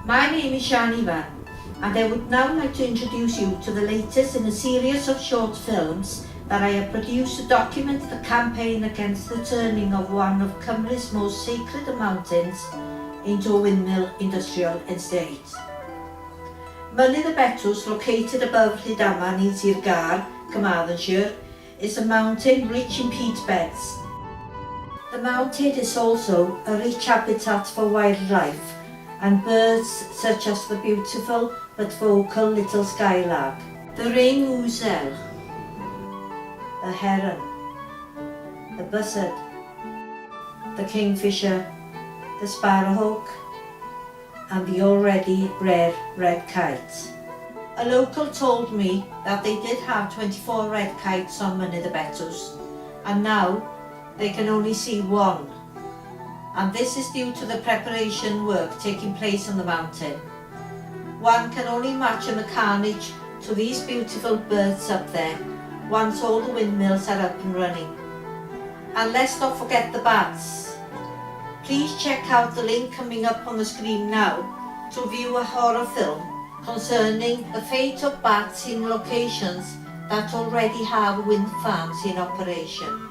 My name is Shani Van, and I would now like to introduce you to the latest in a series of short films that I have produced to document the campaign against the turning of one of Cymru's most sacred mountains into a windmill industrial estate. Mynydd y Betws, located above Rhydaman in Sir Gar, Carmarthenshire, is a mountain rich in peat beds. The mountain is also a rich habitat for wildlife and birds such as the beautiful but vocal little skylark, the ring ouzel, the heron, the buzzard, the kingfisher, the sparrowhawk, and the already rare red kite. A local told me that they did have 24 red kites on Mynydd y Betws, and now they can only see one. And this is due to the preparation work taking place on the mountain. One can only imagine the carnage to these beautiful birds up there once all the windmills are up and running. And let's not forget the bats. Please check out the link coming up on the screen now to view a horror film concerning the fate of bats in locations that already have wind farms in operation.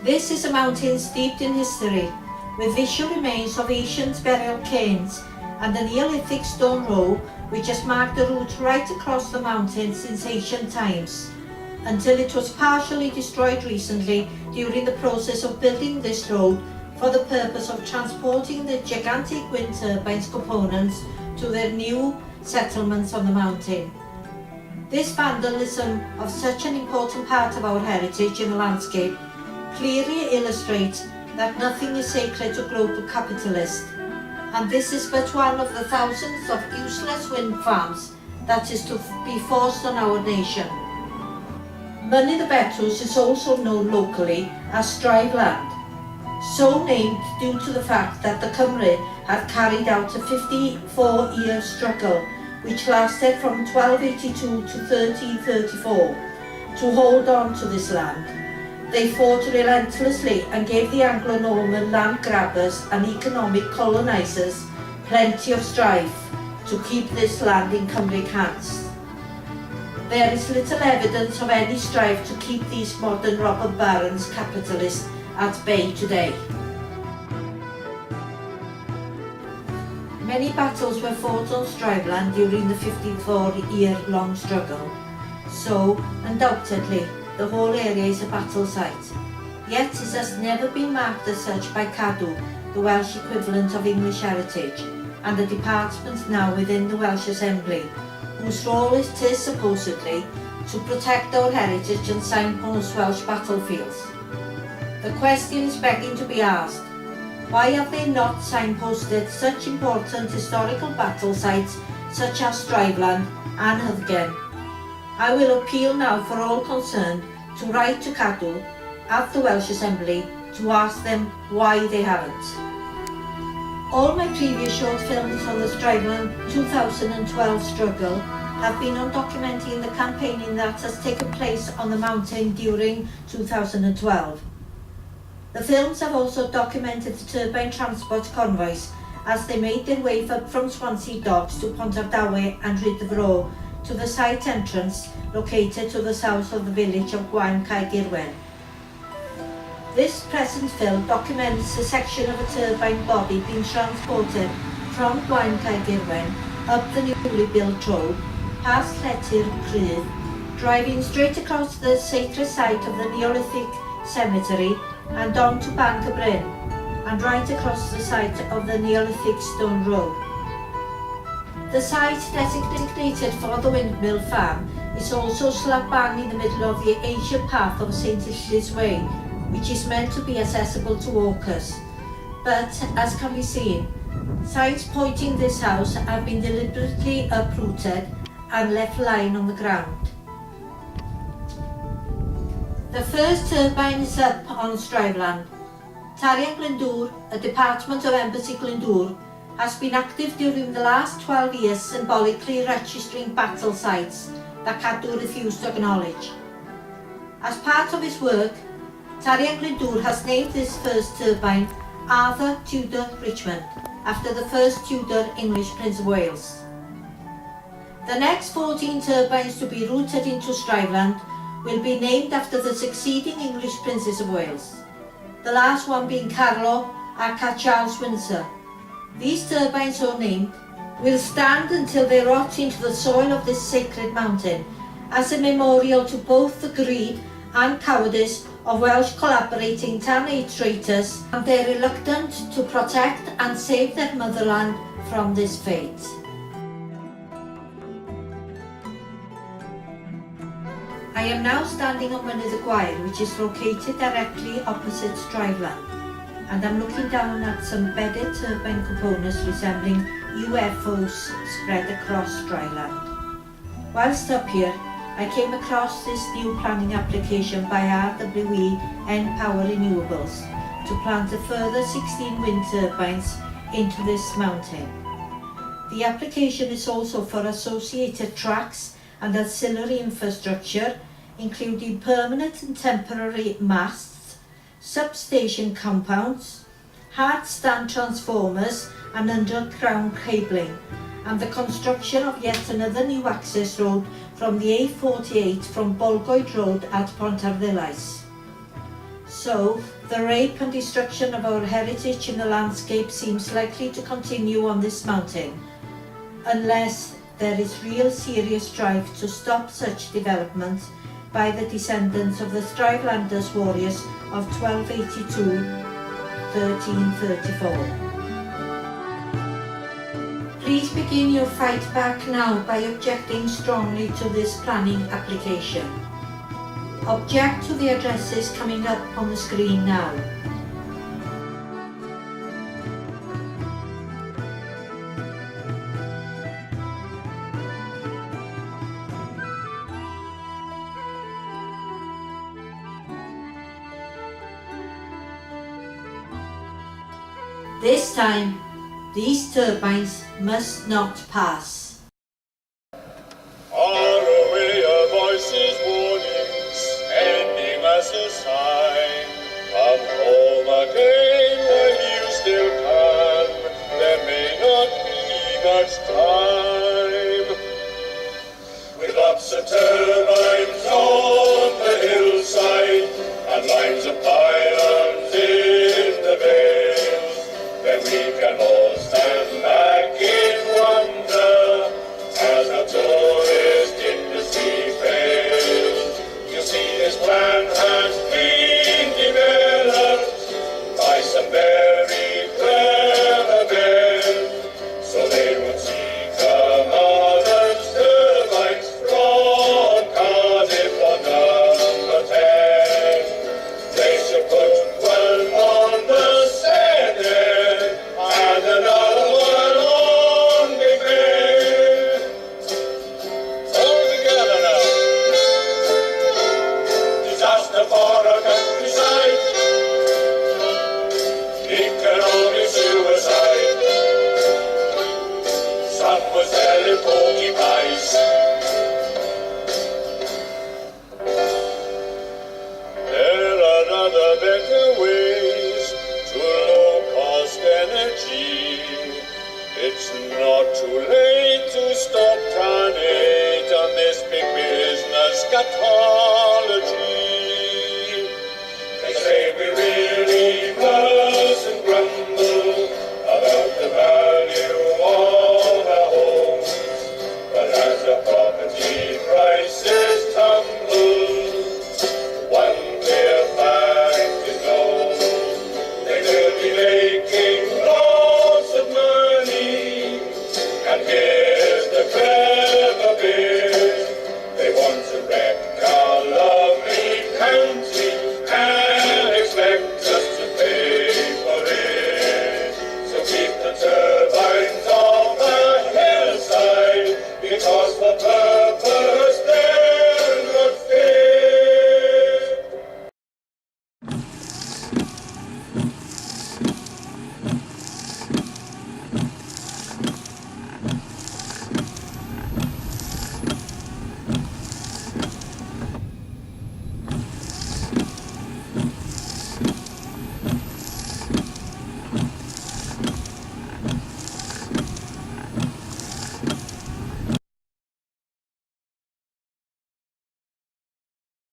This is a mountain steeped in history, with visual remains of ancient burial cairns and a Neolithic stone row which has marked the route right across the mountain since ancient times, until it was partially destroyed recently during the process of building this road for the purpose of transporting the gigantic wind turbines components to their new settlements on the mountain. This vandalism of such an important part of our heritage in the landscape clearly illustrates that nothing is sacred to global capitalists, and this is but one of the thousands of useless wind farms that is to be forced on our nation. Mynydd y Betws is also known locally as Striveland, so named due to the fact that the Cymry had carried out a 54-year struggle which lasted from 1282 to 1334 to hold on to this land. They fought relentlessly and gave the Anglo-Norman land grabbers and economic colonisers plenty of strife to keep this land in Cymric hands. There is little evidence of any strife to keep these modern robber barons capitalists at bay today. Many battles were fought on Striveland during the 54-year-long struggle, so undoubtedly the whole area is a battle site. Yet it has never been marked as such by Cadw, the Welsh equivalent of English Heritage, and a department now within the Welsh Assembly, whose role it is supposedly to protect our heritage and signpost Welsh battlefields. The question is begging to be asked, why have they not signposted such important historical battle sites such as Striveland and Hyddgen? I will appeal now for all concerned to write to Cadw at the Welsh Assembly to ask them why they haven't. All my previous short films on the Striveland 2012 struggle have been on documenting the campaigning that has taken place on the mountain during 2012. The films have also documented the turbine transport convoys as they made their way up from Swansea Docks to Pontardawe and Rhyddfro to the site entrance located to the south of the village of Gwaun Caergirwen. This present film documents a section of a turbine body being transported from Gwaun Caergirwen up the newly built road, past Lletyr Prydd, driving straight across the sacred site of the Neolithic cemetery and on to Bank y Bryn, and right across the site of the Neolithic stone row. The site designated for the windmill farm is also slap bang in the middle of the ancient path of St Illys Way, which is meant to be accessible to walkers. But, as can be seen, signs pointing this house have been deliberately uprooted and left lying on the ground. The first turbine is up on Striveland. Tarian Glyndŵr, a department of Embassy Glyndŵr, has been active during the last 12 years symbolically registering battle sites that Cadw refused to acknowledge. As part of his work, Tarian Glyndŵr has named this first turbine Arthur Tudor Richmond, after the first Tudor English Prince of Wales. The next 14 turbines to be routed into Stryveland will be named after the succeeding English Princes of Wales, the last one being Carlo aka Charles Windsor. These turbines, so named, will stand until they rot into the soil of this sacred mountain as a memorial to both the greed and cowardice of Welsh collaborating Tan traitors and their reluctance to protect and save their motherland from this fate. I am now standing on Mynydd y Gwair, which is located directly opposite Stryveland, and I'm looking down at some bedded turbine components resembling UFOs spread across Stryveland. Whilst up here, I came across this new planning application by RWE npower Renewables to plant a further 16 wind turbines into this mountain. The application is also for associated tracks and ancillary infrastructure, including permanent and temporary masts, substation compounds, hard stand transformers and underground cabling, and the construction of yet another new access road from the A48 from Bolgoed Road at Pontarddulais. So, the rape and destruction of our heritage in the landscape seems likely to continue on this mountain, unless there is real serious drive to stop such development by the descendants of the Stryvelanders warriors of 1282-1334. Please begin your fight back now by objecting strongly to this planning application. Object to the addresses coming up on the screen now. This time, these turbines must not pass. Far away a voice's warning, sending us a sign. Come home again while you still can, there may not be much time. With lots of turbines on the hillside, and lines of pylons in the vale, then we can all stand back in wonder as the tourist industry fails. You see, this plan has been developed by some very clever men, so they would see Carmarthen's turbines from Cardiff on number 10. They should put 12 on the Senedd and another one on Big Ben. All together now. Disaster for our countryside. Economic suicide. Some was selling porky pies. There are other better ways to low-cost energy. It's not too late to stop carnage on this big business scatology.